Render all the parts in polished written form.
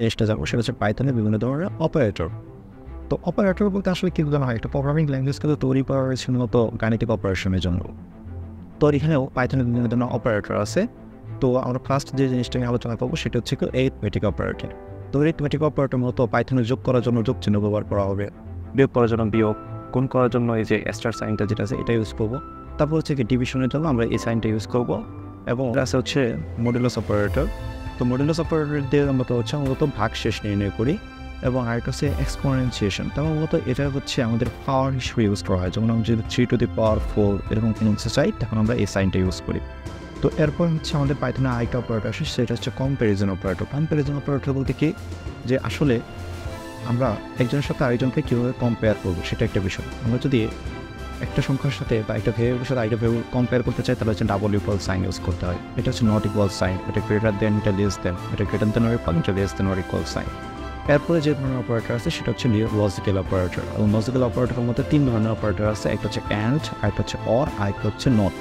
জিনিসটা যাবো সেটা হচ্ছে পাইথনের বিভিন্ন ধরনের অপারেটর। তো অপারেটর বলতে আসলে কী বোঝানো হয়, একটা প্রোগ্রামিং ল্যাঙ্গুয়েজ কিন্তু তৈরি করা হয়েছে মূলত গাণিতিক অপারেশনের জন্য। তো এখানেও পাইথনের বিভিন্ন ধরনের অপারেটর আছে। তো আমরা ফার্স্ট যে জিনিসটা নিয়ে আলোচনা করবো সেটা হচ্ছে এরিথমেটিক অপারেটর। তো এরিথমেটিক অপারেটর মূলত পাইথনে যোগ করার জন্য যোগ চিহ্ন ব্যবহার করা হবে, বিয়োগ করার জন্য বিয়োগ, গুণ করার জন্য এই যে স্টার সাইনটা যেটা আছে এটা ইউজ করবো। তারপর হচ্ছে কি ডিভিশনের জন্য আমরা এই সাইনটা ইউজ করবো। এবং আছে হচ্ছে মডুলাস অপারেটর। তো মডুলাস অপারেটর দিয়ে আমরা তো হচ্ছে মূলত ভাগশেষ নির্ণয় করি। এবং আরেকটা হচ্ছে এক্সপোনেনশিয়েশন। তার মূলত এটা হচ্ছে আমাদের পাওয়ার হিসেবে ইউজ করা হয়। যেমন আমরা যদি 3⁴ এরকম কোনো কিছু চাই তখন আমরা এই সাইনটা ইউজ করি। তো এরপর হচ্ছে আমাদের পাইথনে আরেকটা অপারেটর আসে, সেটা হচ্ছে কম্প্যারিজন অপারেটর। কম্প্যারিজন অপারেটর বলতে কি, যে আসলে আমরা একজনের সাথে আরেকজনকে কীভাবে কম্পেয়ার করবো সেটা একটা বিষয়। আমরা যদি একটা সংখ্যার সাথে বা একটা ভেরিয়েবলের সাথে আরেকটা ভেরিয়েবল কম্পেয়ার করতে চাই তাহলে হচ্ছে ডাবল ইকুয়াল সাইন ইউজ করতে হয়। এটা হচ্ছে নট ইকুয়াল সাইন, এটা গ্রেটার দেন, এটা লেস দেন, এটা গ্রেটার দেন অর ইকুয়াল, এটা less than or equal sign. এরপরে যে ধরনের অপারেটর আছে সেটা হচ্ছে লজিক্যাল অপারেটর। এবং লজিক্যাল অপারেটরের মধ্যে 3 ধরনের অপারেটর আছে, একটা হচ্ছে অ্যান্ড, আরেকটা হচ্ছে অর, আরেকটা হচ্ছে নট।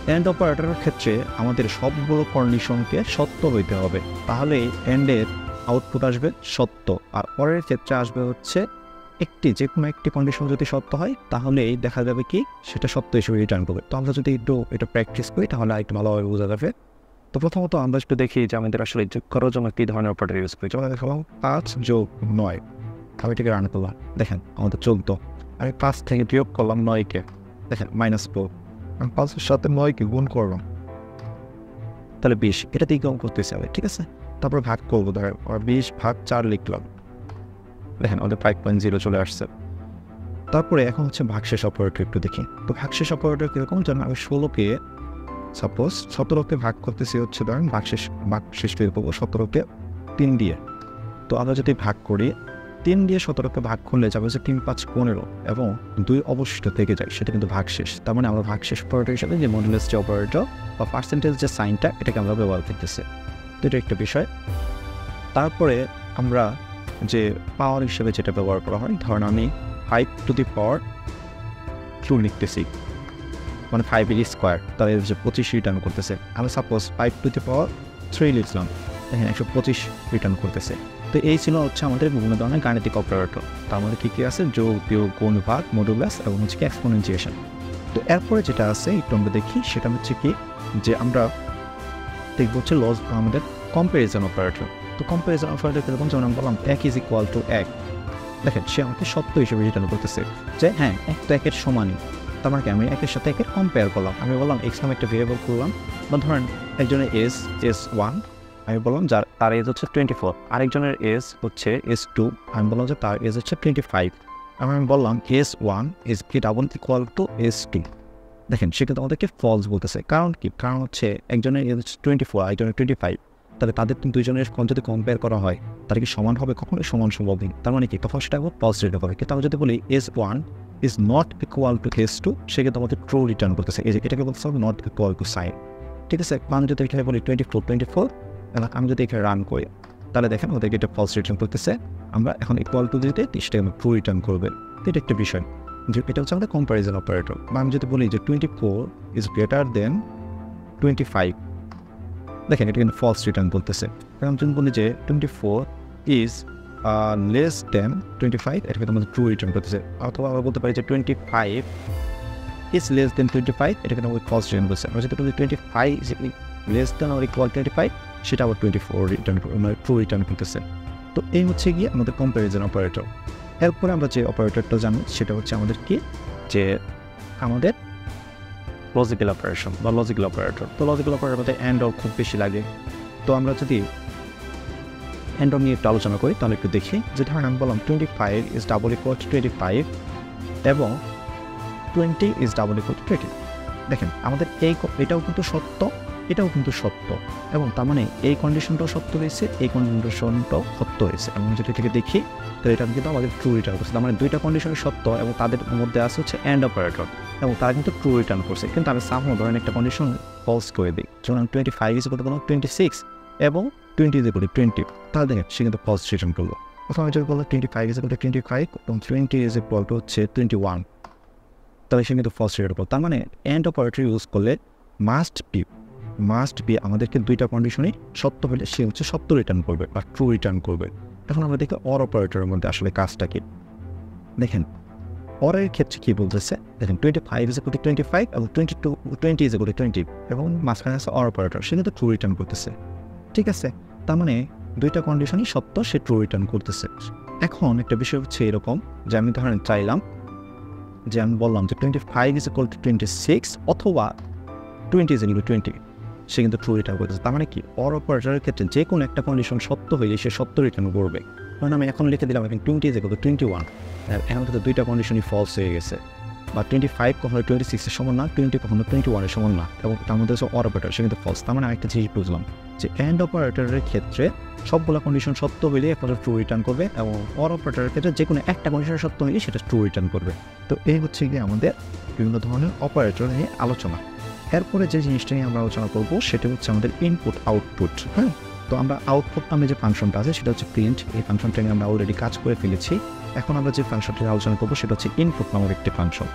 অ্যান্ড অপারেটরের ক্ষেত্রে আমাদের সবগুলো কন্ডিশনকে সত্য হইতে হবে, তাহলে অ্যান্ডের আউটপুট আসবে সত্য। আর অরের ক্ষেত্রে আসবে হচ্ছে যে কোনো একটি কন্ডিশন যদি সত্য হয় তাহলেই দেখা যাবে কি সেটা সত্য হিসেবে রিটার্ন করবে। তো আমরা যদি একটু এটা প্র্যাকটিস করি তাহলে একটু ভালোভাবে বোঝা যাবে। তো প্রথমত আমরা একটু দেখি যে আমাদের আসলে যোগ করার জন্য কী ধরনের অপারেটর ইউজ করি। যেমন দেখলাম 5 যোগ 9, আমি এটাকে রান করলাম, দেখেন আমাদের 14। আমি 5 থেকে বিয়োগ করলাম 9কে, দেখেন -4। আমি 5-এর সাথে 9কে গুণ করলাম, তাহলে 20। এটা দিয়ে গুণ করতেছি হবে, ঠিক আছে। তারপর ভাগ করবো, ধরেন 20 ভাগ 4 লিখলাম, দেখেন আমাদের 5.0 চলে আসছে। তারপরে এখন হচ্ছে ভাগশেষ অপারেটর একটু দেখি। তো ভাগশেষ অপারেটর কীরকম, যেন আমি 16কে সাপোজ 17কে ভাগ করতেছি হচ্ছে ধরেন ভাগশেষ বের করবো 17কে 3 দিয়ে। তো আমরা যদি ভাগ করি 3 দিয়ে 17কে ভাগ করলে যাবে হচ্ছে 3 5 15 এবং 2 অবশিষ্ট থেকে যায়, সেটা কিন্তু ভাগশেষ। তার মানে আমরা ভাগশেষ অপারেটর হিসাবে যে মডুলাস যে অপারেটর বা পার্সেন্টেজ যে সাইনটা এটাকে আমরা ব্যবহার করতেছি। তো এটা একটা বিষয়। তারপরে আমরা যে পাওয়ার হিসেবে যেটা ব্যবহার করা হয়, ধরেন আমি 5⁻2 লিখতেছি, মানে 5 এর স্কোয়ার, তাহলে হচ্ছে 25 রিটার্ন করতেছে। আমি সাপোজ 5⁻3 লিখলাম, দেখেন 125 রিটার্ন করতেছে। তো এই ছিল হচ্ছে আমাদের বিভিন্ন ধরনের গাণিতিক অপারেটর। তার মধ্যে কী কী আছে, যোগ, বিয়োগ, গুণ, ভাগ, মডুলাস এবং হচ্ছে কি এক্সপোনেনশিয়েশন। তো এরপরে যেটা আছে একটু আমরা দেখি, সেটা হচ্ছে কি যে আমরা দেখবো হচ্ছে আমাদের কম্প্যারিজন অপারেটর। তো কম্প্যারিজন অপারেটর কীরকম, যেমন আমি বললাম 1 = 1, দেখেন সে আমাকে সত্য হিসেবে রিটার্ন করতেছে যে হ্যাঁ 1 তো 1-এর সমানই। তার মানে কি, আমি 1-এর সাথে 1-এর কম্পেয়ার করলাম। আমি বললাম এক্স নামে একটা ভেরিয়েবল করলাম, বা ধরেন একজনের এজ 1, আমি বললাম তার এজ হচ্ছে 24, আরেকজনের এজ হচ্ছে S2, আমি বললাম যে তার এজ হচ্ছে 25। আমি বললাম S1 is = S2, দেখেন সে কিন্তু আমাদেরকে ফলস বলতেছে। কারণ কি, কারণ হচ্ছে একজনের এজ হচ্ছে 24, আরেকজনের 25, তাহলে তাদের দুইজনের যদি কম্পেয়ার করা হয় তারা কি সমান হবে, কখনোই সমান সম্ভব নেই। তার মানে কি, তখন সেটা ফলস রিটার্ন হবে। কিন্তু আমরা যদি বলি S1 is not equal to S2, সে কিন্তু আমাদের ট্রু রিটার্ন করতেছে। এই যে এটাকে বলতে হবে নট ইকুয়াল টু সাইন, ঠিক আছে। আমি যদি এখানে বলি 24, আমি যদি এখানে রান করি তাহলে দেখেন ওদেরকে এটা ফলস রিটার্ন করতেছে। আমরা এখন ইকুয়াল টু দিতে সেটাকে আমরা ট্রু রিটার্ন করবে। তো এটা একটা বিষয় যে এটা হচ্ছে আমাদের কম্প্যারিজন অপারেটর। বা আমি যদি বলি যে 24 is greater than 25, দেখেন এটা কিন্তু ফলস রিটার্ন বলতেছে। কারণ যদি বলি যে 24 is less than 25, এটা কিন্তু আমাদের ট্রু রিটার্ন করতেছে। অথবা আমরা বলতে পারি যে 25 is less than 25, এটা কিন্তু আমাদের ফলস রিটার্ন করছে। আমরা যদি বলি 25 is less than or equal 25, সেটা আবার 24 রিটার্ন মানে ট্রু রিটার্ন করতেছে। তো এই হচ্ছে গিয়ে আমাদের কম্প্যারিজন অপারেটর। এরপরে আমরা যে অপারেটরটা জানি সেটা হচ্ছে আমাদের কি, যে আমাদের লজিক্যাল অপারেশন বা লজিক্যাল অপারেটর। তো লজিক্যাল অপারেটর মধ্যে অ্যান্ড অর খুব বেশি লাগে। তো আমরা যদি অ্যান্ড অর নিয়ে একটু আলোচনা করি তাহলে একটু দেখি, যে ধরেন আমি বললাম 25 is = 25 এবং 20 is = 20। দেখেন আমাদের এটাও কিন্তু সত্য, এটাও কিন্তু সত্য, এবং তার মানে এই কন্ডিশনটাও সত্য হয়েছে, এই কন্ডিশনটাও সত্য হয়েছে। এবং যদি এটাকে দেখি তাহলে এটা কিন্তু আমাদের ট্রু রিটার্ন করছে। তার মানে দুইটা কন্ডিশনই সত্য এবং তাদের মধ্যে আছে হচ্ছে অ্যান্ড অপারেটর, এবং তারা কিন্তু ট্রু রিটার্ন করছে। কিন্তু আমি সামহাও ধরেন একটা কন্ডিশন ফলস করে দিই, যেমন 25 is equal to 26 এবং 20 is equal to 20, তাহলে দেখেন সে কিন্তু ফলস রিটার্ন করলো। প্রথমে আমি যদি বললাম 25 is equal to 25 এবং 20 is equal to হচ্ছে 21, তাহলে সে কিন্তু ফলস রিটার্ন করলো। তার মানে অ্যান্ড অপারেটর ইউজ করলে মাস্ট বি মাস্ট বি আমাদেরকে দুইটা কন্ডিশনই সত্য হলে সে হচ্ছে সত্য রিটার্ন করবে বা ট্রু রিটার্ন করবে। এখন আমরা দেখি অর অপারেটরের মধ্যে আসলে কাজটা কি। দেখেন অরের ক্ষেত্রে কী বলতেছে, দেখেন 25 ইজ ইকুয়াল টু 25 এবং 20 ইজ ইকুয়াল টু 20 এবং মাঝখানে আছে অর অপারেটর, সে কিন্তু ট্রু রিটার্ন করতেছে। ঠিক আছে, তার মানে দুইটা কন্ডিশনই সত্য, সে ট্রু রিটার্ন করতেছে। এখন একটা বিষয় হচ্ছে এরকম যে আমি ধরেন চাইলাম যে আমি বললাম যে 25 ইজ ইকুয়াল টু 26 অথবা 20 ইজ ইকুয়াল টু 20, সে কিন্তু ট্রু রিটার্ন করতেছে। তার মানে কি অর অপারেটরের ক্ষেত্রে যে কোনো একটা কন্ডিশন সত্য হইলে সে সত্য রিটার্ন করবে। কারণ আমি এখন লিখে দিলাম এখন 20 ইজ ইকুয়াল টু 21, এখন কিন্তু দুইটা কন্ডিশনই ফলস হয়ে গেছে। বা 25 কখনো 26 এর সমান না, 20 কখনো 21 এর সমান না, এবং তার মধ্যে হচ্ছে অর অপারেটর, সে কিন্তু ফলস। তার মানে আরেকটা জিনিস বুঝলাম যে অ্যান্ড অপারেটরের ক্ষেত্রে সবগুলো কন্ডিশন সত্য হইলে একমাত্র ট্রু রিটার্ন করবে, এবং অর অপারেটরের ক্ষেত্রে যে কোনো একটা কন্ডিশন সত্য হইলে সেটা ট্রু রিটার্ন করবে। তো এই হচ্ছে গিয়ে আমাদের বিভিন্ন ধরনের অপারেটর নিয়ে আলোচনা। এরপরে যে জিনিসটা নিয়ে আমরা আলোচনা করবো সেটা হচ্ছে আমাদের ইনপুট আউটপুট। হ্যাঁ, তো আমরা আউটপুট নামে যে ফাংশনটা আছে সেটা হচ্ছে প্রিন্ট, এই ফাংশনটা নিয়ে আমরা অলরেডি কাজ করে ফেলেছি। এখন আমরা যে ফাংশনটা আলোচনা করবো সেটা হচ্ছে ইনপুট নামের একটি ফাংশন।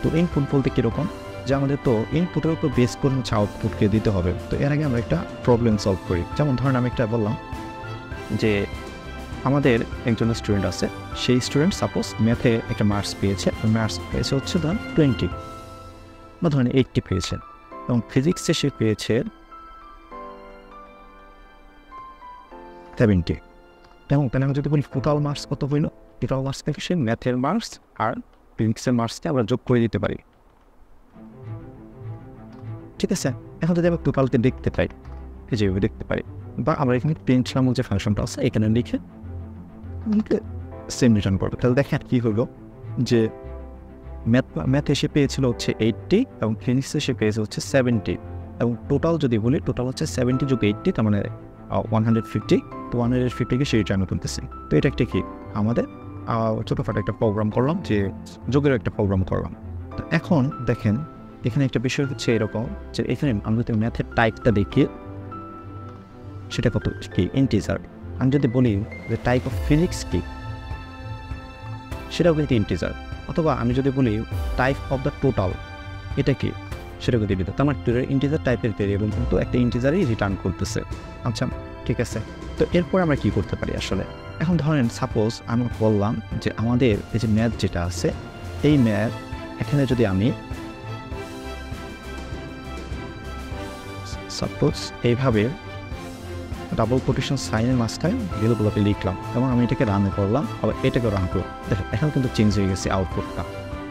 তো ইনপুট বলতে কীরকম, যে আমাদের তো ইনপুটের উপর বেস করে হচ্ছে আউটপুটকে দিতে হবে। তো এর আগে আমরা একটা প্রবলেম সলভ করি। যেমন ধরেন আমি একটা বললাম যে আমাদের একজন স্টুডেন্ট আছে, সেই স্টুডেন্ট সাপোজ ম্যাথে একটা মার্কস পেয়েছে, মার্কস পেয়েছে হচ্ছে ধরেন 20 বা ধরেন 80 পেয়েছে, এবং ফিজিক্সে সে পেয়েছে 70। এবং তাহলে আমি যদি বলি টোটাল মার্কস কত হইল, টোটাল মার্কস থেকে সে ম্যাথের মার্কস আর ফিজিক্সের মার্কসকে আমরা যোগ করে দিতে পারি। ঠিক আছে, এখন যদি আমরা টোটালকে দেখতে পাই, যেভাবে দেখতে পারি, বা আমরা এখানে প্রিন্ট নামক যে ফাংশনটা আছে এখানে লিখে সেম রিটার্ন করবো। তাহলে দেখেন কী হলো যে ম্যাথে সে পেয়েছিল হচ্ছে 80 এবং ফিজিক্সে সে পেয়েছে হচ্ছে 70, এবং টোটাল যদি বলি টোটাল হচ্ছে 70 যোগ 80, তার মানে 150। তো 150কে সে রিটার্ন তুলতেছে। তো এটা একটা কি আমাদের ছোটোখাটো একটা প্রোগ্রাম করলাম, যে যোগের একটা প্রোগ্রাম করলাম। তো এখন দেখেন এখানে একটা বিষয় হচ্ছে এরকম যে এখানে আমরা যদি ম্যাথের টাইপটা দেখি সেটা কত কি ইন্টিজার। আমি যদি বলি যে টাইপ অফ ফিজিক্স কি, সেটাও কিন্তু ইন্টিজার। অথবা আমি যদি বলি টাইপ অফ দ্য টোটাল এটা কি, সেটাও কিন্তু ইন্টিজার। তার মানে ইন্টিজার টাইপের ভেরিয়েবল কিন্তু একটা ইন্টিজারই রিটার্ন করতেছে। আচ্ছা ঠিক আছে, তো এরপর আমরা কি করতে পারি আসলে। এখন ধরেন সাপোজ আমি বললাম যে আমাদের এই যে ম্যাথ যেটা আছে, এই ম্যাথ এখানে যদি আমি সাপোজ এইভাবে ডাবল কোটেশন সাইনের মাঝখানে ভ্যালুগুলোকে লিখলাম এবং আমি এটাকে রান করলাম, আবার এটাকে রান করলাম, দেখেন এখন কিন্তু চেঞ্জ হয়ে গেছে আউটপুটটা।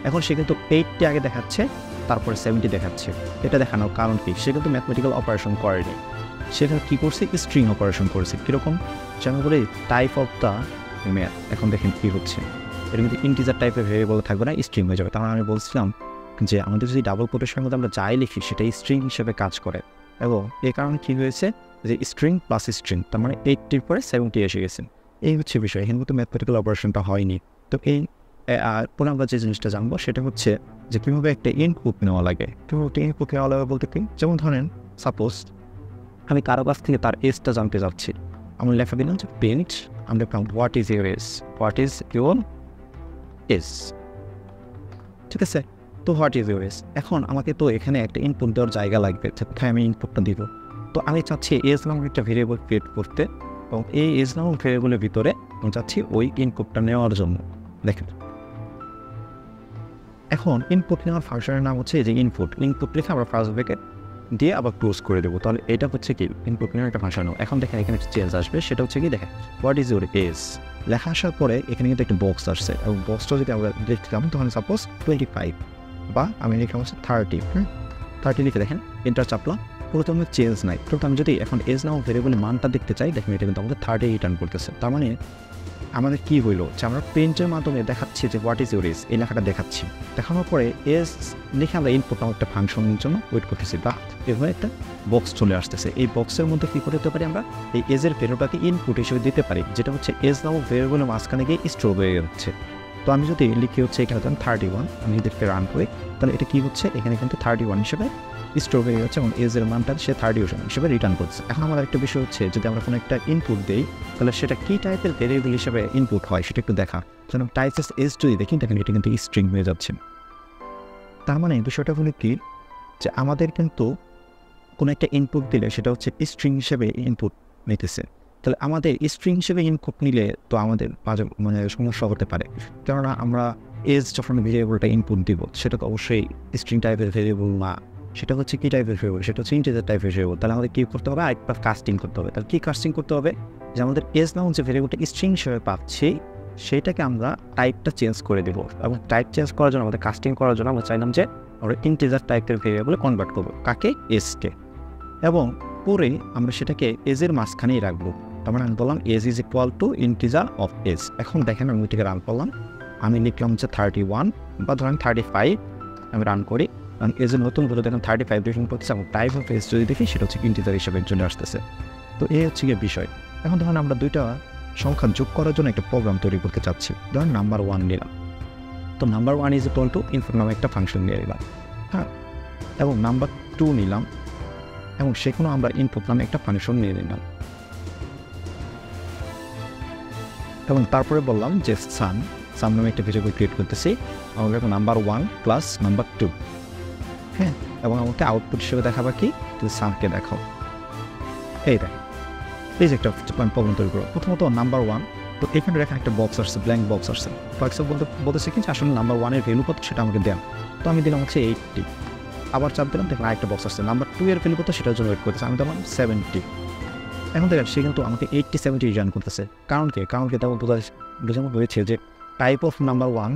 এখন সে কিন্তু 80 আগে দেখাচ্ছে, তারপরে 70 দেখাচ্ছে। এটা দেখানোর কারণ কি, সে কিন্তু ম্যাথমেটিক্যাল অপারেশন করেনি, সেখানে কী করছে স্ট্রিং অপারেশন করেছে। কীরকম, যেমন বলি টাইপ অফ দ্য ম্যাথ, এখন দেখেন কী হচ্ছে, এটা কিন্তু ইন্টিজার টাইপের ভেরিয়েবল থাকবে না, স্ট্রিং হয়ে যাবে। তার আমি বলছিলাম যে আমাদের যদি ডাবল কোটেশনের মধ্যে আমরা যাই লিখি সেটাই স্ট্রিং হিসেবে কাজ করে, এবং এই কারণে কী হয়েছে যে স্ট্রিং প্লাস স্ট্রিং, তার মানে 80 পরে 70 এসে গেছে। এই হচ্ছে বিষয়, এখানে কিন্তু ম্যাথমেটিক্যাল অপারেশনটা হয়নি। তো এই পরে আমরা যে জিনিসটা জানবো সেটা হচ্ছে যে কীভাবে একটা ইনপুট নেওয়া লাগে। কীভাবে একটা ইনপুট নেওয়া লাগে বলতে কি, যেমন ধরেন সাপোজ আমি কারো কাছ থেকে তার এজটা জানতে চাচ্ছি, আমি লেখা দিলাম যে প্রিন্ট, আমি লিখলাম what is your age, what is your age. ঠিক আছে, তো হোয়াট ইজ ইউর এজ, এখন আমাকে তো এখানে একটা ইনপুট দেওয়ার জায়গা লাগবে, কোথায় আমি ইনপুটটা দিব। তো আমি চাচ্ছি এজ নামক একটা ভেরিয়েবল ক্রিয়েট করতে, এবং এই এজ নামক ভেরিয়েবলের ভিতরে আমি চাচ্ছি ওই ইনপুটটা নেওয়ার জন্য। দেখেন এখন ইনপুট নেওয়ার ফাংশনের নাম হচ্ছে যে ইনপুট লিখে আমরা ফার্স্ট ব্র্যাকেট দিয়ে আবার ক্লোজ করে দেবো। তাহলে এটা হচ্ছে কি ইনপুট নেওয়ার একটা ফাংশন। এখন দেখেন এখানে একটা চেঞ্জ আসবে, সেটা হচ্ছে কি দেখেন হোয়াট ইজ ইউর এজ লেখা আসার পরে এখানে কিন্তু একটা বক্স আসছে, এবং বক্সটা যদি আমরা লিখলাম তখন সাপোজ 25 বা আমি লিখলাম হচ্ছে 30, 30 লিখে দেখেন এন্টার চাপলাম, প্রথমে চেঞ্জ নাই। তো আমি যদি এখন এজ নামক ভেরিয়েবলের মানটা দেখতে চাই, দেখেন এটা কিন্তু আমাদের 30 রিটার্ন করতেছে। তার মানে আমাদের কী হইলো যে আমরা প্রিন্টের মাধ্যমে দেখাচ্ছি যে হোয়াট ইজ ইউর এজ, এই লেখাটা দেখাচ্ছি, দেখানোর পরে এজ লিখে আমরা ইনপুট নামক একটা ফাংশনের জন্য ওয়েট করতেছি, বা এভাবে একটা বক্স চলে আসতেছে। এই বক্সের মধ্যে কী করতে পারি, আমরা এই এজের ভ্যালুটাকে ইনপুট হিসেবে দিতে পারি, যেটা হচ্ছে এজ নামক ভেরিয়েবলের মাঝখানে গিয়ে স্টোর হয়ে যাচ্ছে। তো আমি যদি লিখি হচ্ছে এখানে 31, আমি যদি রান করি তাহলে এটা কী হচ্ছে, এখানে কিন্তু 31 হিসেবে স্টোর হয়ে যাচ্ছে, এবং এজের মানটা সে 30 হিসেবে রিটার্ন করছে। এখন আমার একটা বিষয় হচ্ছে যদি আমরা কোনো একটা ইনপুট দিই তাহলে সেটা কী টাইপের ভেরিয়েবল হিসেবে ইনপুট হয় সেটা একটু দেখা। যেন টাইপ এজ যদি দেখি দেখেন এটা কিন্তু স্ট্রিং হয়ে যাচ্ছে। তার মানে বিষয়টা হলো কি যে আমাদের কিন্তু কোনো একটা ইনপুট দিলে সেটা হচ্ছে স্ট্রিং হিসেবে ইনপুট নিতেছে। তাহলে আমাদের স্ট্রিং হিসেবে ইনপুট নিলে তো আমাদের মানে সমস্যা হতে পারে, কেননা আমরা এজ যখন ভেরিয়েবলটা ইনপুট দিব সেটা তো অবশ্যই স্ট্রিং টাইপের ভেরিয়েবল না, সেটা হচ্ছে কী টাইপের ভেরিয়েবল, সেটা হচ্ছে ইন্টিজার টাইপের ভেরিয়েবল। তাহলে আমাদের কী করতে হবে, আরেকবার কাস্টিং করতে হবে। তাহলে কী কাস্টিং করতে হবে, যে আমাদের এজ নামক যে ভেরিয়েবলটা স্ট্রিং হিসেবে পাচ্ছি সেইটাকে আমরা টাইপটা চেঞ্জ করে দেবো, এবং টাইপ চেঞ্জ করার জন্য আমাদের কাস্টিং করার জন্য আমরা চাইলাম যে আমরা ইন্টিজার টাইপের ভেরিয়েবলে কনভার্ট করবো, কাকে, এজকে। এবং পরে আমরা সেটাকে এজের মাঝখানেই রাখবো। তার মানে আমি বললাম age is equal to integer of age. এখন দেখেন আমি ওইটাকে রান করলাম, আমি লিখলাম হচ্ছে 31 বা ধরেন 35, আমি রান করি, কারণ এজের নতুন বলে দেখেন 35 ডিফিন করতেছে, এবং টাইপ অফ এজ যদি দেখি সেটা হচ্ছে ইন্টিজার হিসেবে চলে আসতেছে। তো এই হচ্ছে গিয়ে বিষয়। এখন ধরেন আমরা দুইটা সংখ্যা যোগ করার জন্য একটা প্রোগ্রাম তৈরি করতে চাচ্ছি। ধরেন নাম্বার 1 নিলাম, তো number 1 is equal to input নামে একটা ফাংশন নিয়ে নিলাম, হ্যাঁ, এবং নাম্বার 2 নিলাম, এবং সেখানেও আমরা ইনপুট নামে একটা ফাংশন নিয়ে নিলাম, এবং তারপরে বললাম যে সাম নামে একটা ভেরিয়েবল ক্রিয়েট করতেছি, আমরা এখন নাম্বার 1 প্লাস নাম্বার 2, হ্যাঁ, এবং আমাকে আউটপুট হিসেবে দেখাবা কি, সামকে দেখাও। এই দেখ, এই যে একটা প্রবলেম তৈরি করো। প্রথমত নাম্বার 1, তো এখানে দেখেন একটা বক্স আসছে, ব্ল্যাঙ্ক বক্স আসছে। বক্সে বলতেছে কি আসলে নাম্বার 1-এর ভ্যালু কত সেটা আমাকে দেন। তো আমি দিলাম হচ্ছে 80, আবার চাপ দিলাম, দেখেন আরেকটা বক্স আসছে, নাম্বার 2-এর ভ্যালু কত সেটার জন্য ওয়েট করতেছে, আমি দিলাম 70। এখন দেখেন সে কিন্তু আমাকে 80-70 রিটার্ন করতেছে। কারণ কি তেমন বোঝানো হয়েছে যে টাইপ অফ নাম্বার 1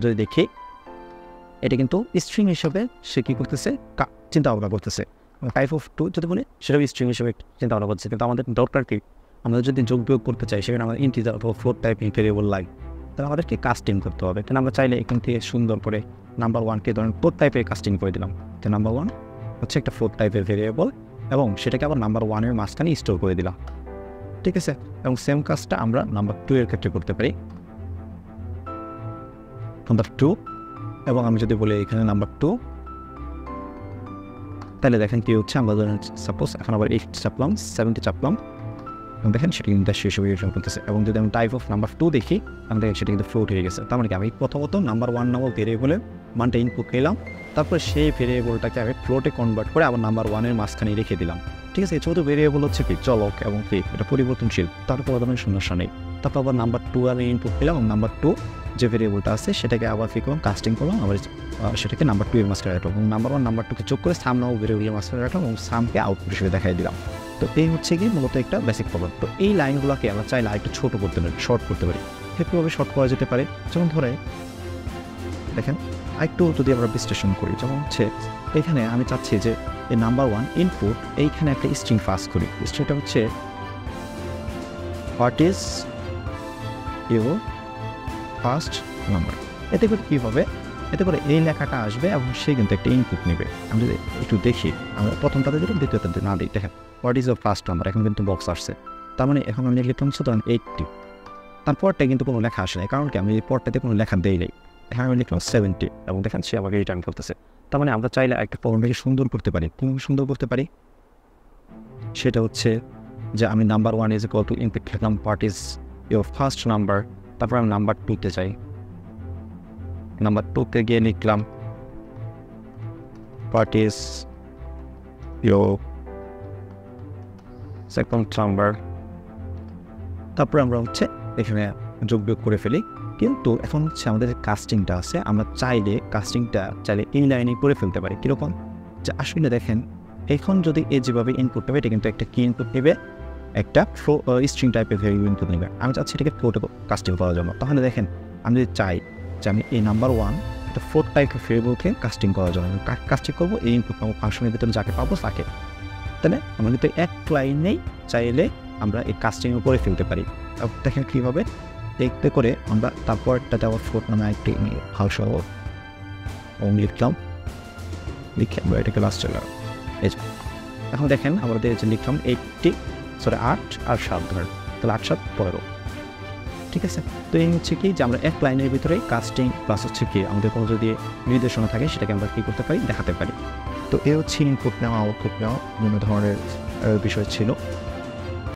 যদি দেখি, এটা কিন্তু স্ট্রিং হিসেবে সে কী করতেছে, চিন্তা ভাবনা করতেছে। টাইপ অফ 2 যদি বলি সেটাও স্ট্রিং হিসেবে চিন্তা ভাবনা করছে। কিন্তু আমাদের দরকার কি, আমরা যদি যোগ বিয়োগ করতে চাই সেখানে আমাদের ইন্টিজার অথবা ফ্লোট টাইপের ভেরিয়েবল লাগে, তাহলে আমাদেরকে কাস্টিং করতে হবে। তাহলে আমরা চাইলে এখান থেকে সুন্দর করে নাম্বার 1-কে ধরেন ফ্লোট টাইপের কাস্টিং করে দিলাম। তো নাম্বার 1 হচ্ছে একটা ফ্লোট টাইপের ভেরিয়েবল, এবং সেটাকে আবার নাম্বার 1-এর মাঝখানে স্টোর করে দিলাম, ঠিক আছে। এবং সেম কাজটা আমরা নাম্বার 2-এর ক্ষেত্রে করতে পারি, নাম্বার 2, এবং আমি যদি বলি এখানে নাম্বার 2, তাহলে দেখেন কি হচ্ছে, আমরা ধরেন সাপোজ এখন আবার 8 চাপলাম, 70 চাপলাম, এবং দেখেন সেটা কিন্তু দেশ হিসেবে রিটার্ন করতেছে। এবং যদি আমি টাইপ অফ নাম্বার 2 দেখি, আমি দেখেন সেটা কিন্তু ফ্লোট হয়ে গেছে। তার মানে কি, আমি প্রথমত নাম্বার 1 নামক ভেরিয়েবলের মানটা ইনপুট নিলাম, তারপরে সেই ভেরিয়েবলটাকে আমি ফ্লোটে কনভার্ট করে আবার নাম্বার 1-এর মাঝখানে রেখে দিলাম, ঠিক আছে। ছোটো ভেরিয়েবল হচ্ছে কি চলক, এবং কি এটা পরিবর্তনশীল, তারপর ধরনের সমস্যা নেই। তারপর আবার নাম্বার 2 আমি ইনপুট নিলাম, এবং নাম্বার 2 যে ভেরিয়েবলটা আছে সেটাকে আবার ফি করলাম, কাস্টিং করলাম, আবার সেটাকে নাম্বার 2-এর মাঝখানে রাখলাম, এবং নাম্বার 1 নাম্বার 2-কে যোগ করে সাম নামক ভেরিয়েবলের মাঝখানে রাখলাম, এবং সামকে আউটপুট হিসেবে দেখাই দিলাম। তো এই হচ্ছে কি মূলত একটা বেসিক প্রবলেম। তো এই লাইনগুলোকে আমরা চাইলে আরেকটু ছোটো করতে পারি, শর্ট করতে পারি। কীভাবে শর্ট করা যেতে পারে, যেমন ধরে দেখেন আরেকটু যদি আমরা বিশ্লেষণ করি, যেমন হচ্ছে এখানে আমি চাচ্ছি যে এই নাম্বার 1 ইনপুট, এইখানে একটা স্ট্রিং পাস করি। স্ট্রিংটা হচ্ছে what is your first number. এতে করে কী হবে, এতে করে এই লেখাটা আসবে, এবং সে কিন্তু একটা ইনপুট নেবে। আমি যদি একটু দেখি, আমরা প্রথমটাতে দিলাম, দ্বিতীয়টাতে না দিই, দেখেন what is your first number, এখন কিন্তু বক্স আসছে। তার মানে এখন আমি লিখলাম হচ্ছে ধরেন 80, তারপরটা কিন্তু কোনো লেখা আসে নাই, কারণ কি আমি এই পরটাতে কোনো লেখা দেই নাই। এখানে আমি লিখলাম 70, এবং দেখেন সে আমাকে রিটার্ন করতেছে। তার মানে আমরা চাইলে একটা প্রবলেমটাকে সুন্দর করতে পারি। কীভাবে সুন্দর করতে পারি, সেটা হচ্ছে যে আমি number 1 is equal to input লিখলাম what is your first number, তারপর আমি নাম্বার 2-তে চাই, নাম্বার 2-তে গিয়ে লিখলাম what is your second number, তারপর আমরা হচ্ছে এখানে যোগ বিয়োগ করে ফেলি। কিন্তু এখন হচ্ছে আমাদের যে কাস্টিংটা আছে, আমরা চাইলে কাস্টিংটা ইন লাইনে করে ফেলতে পারি। কীরকম, যে আসলে দেখেন এখন যদি এ যেভাবে ইনপুট নেবে, এটা কিন্তু একটা কি ইনপুট নেবে, একটা স্ট্রিং টাইপের ভ্যারিয়েবল ইনপুট নেবে। আমি চাচ্ছি এটাকে ফ্লোটে কাস্টিং করার জন্য। তাহলে দেখেন আমি যদি চাই যে আমি এই নাম্বার 1 একটা ফ্লোট টাইপের ভ্যারিয়েবলকে কাস্টিং করার জন্য কাস্টিং করবো, এই ইনপুট পাবো ফাংশনের ভিতরে যাকে পাবো তাকে। তাহলে আমরা কিন্তু এক লাইনেই চাইলে আমরা এই কাস্টিংও করে ফেলতে পারি। দেখেন কীভাবে, দেখতে করে আমরা তারপরটাতে আবার ফ্লোট নামে একটি ভাষা লিখলাম, লিখে আমরা এটাকে লাস্টে এই যে এখন দেখেন আমাদের যে লিখলাম 8 আর 7 ধরেন, তাহলে 8 7 15, ঠিক আছে। তো এই হচ্ছে কি, যে আমরা এক লাইনের ভিতরে কাস্টিং প্লাস হচ্ছে কি আমাদের কোনো যদি নির্দেশনা থাকে সেটাকে আমরা কী করতে পারি, দেখাতে পারি। তো এ হচ্ছে ইনপুট নেওয়া আউটপুট নেওয়া বিভিন্ন ধরনের বিষয় ছিল।